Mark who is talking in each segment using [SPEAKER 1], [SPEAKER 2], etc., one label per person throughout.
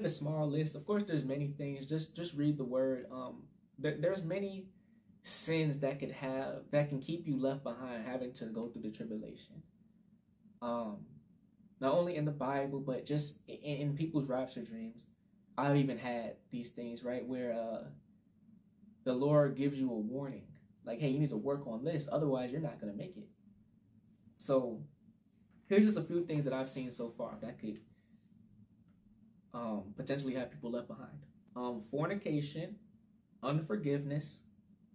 [SPEAKER 1] a small list. Of course, there's many things. Just read the word. There's many sins that that can keep you left behind, having to go through the tribulation. Um, Not only in the Bible, but just in people's rapture dreams. I've even had these things, right, where the Lord gives you a warning, like, hey, you need to work on this, otherwise you're not gonna make it. So here's just a few things that I've seen so far that could potentially have people left behind. Fornication, unforgiveness,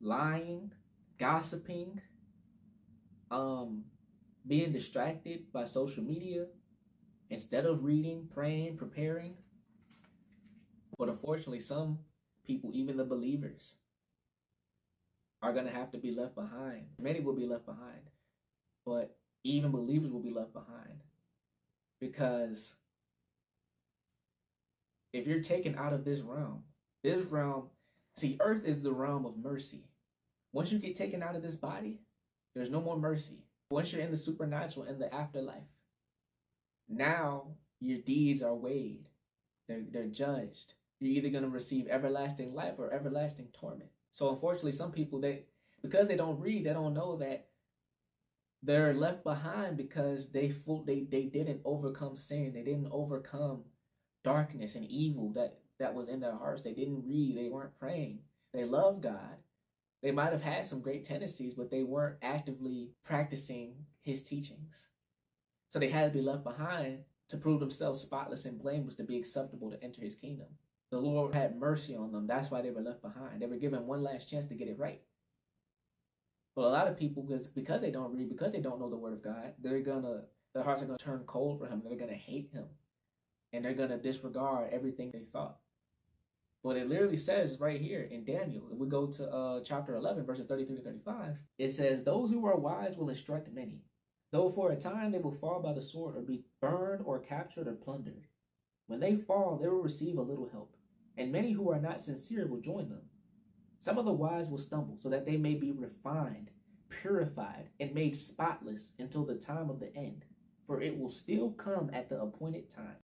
[SPEAKER 1] lying, gossiping, being distracted by social media instead of reading, praying, preparing. But unfortunately, some people, even the believers, are going to have to be left behind. Many will be left behind, but even believers will be left behind. Because if you're taken out of this realm, see, earth is the realm of mercy. Once you get taken out of this body, there's no more mercy. Once you're in the supernatural, in the afterlife, now your deeds are weighed. They're judged. You're either going to receive everlasting life or everlasting torment. So unfortunately, some people, because they don't read, they don't know that they're left behind because they didn't overcome sin. They didn't overcome darkness and evil that was in their hearts. They didn't read. They weren't praying. They loved God. They might have had some great tendencies, but they weren't actively practicing his teachings. So they had to be left behind to prove themselves spotless and blameless to be acceptable to enter his kingdom. The Lord had mercy on them. That's why they were left behind. They were given one last chance to get it right. But a lot of people, because they don't read, because they don't know the word of God, their hearts are gonna turn cold for him. They're gonna hate him, and they're gonna disregard everything they thought. But it literally says right here in Daniel, if we go to chapter 11, verses 33 to 35, it says, "Those who are wise will instruct many, though for a time they will fall by the sword or be burned or captured or plundered. When they fall, they will receive a little help, and many who are not sincere will join them. Some of the wise will stumble, so that they may be refined, purified, and made spotless until the time of the end, for it will still come at the appointed time."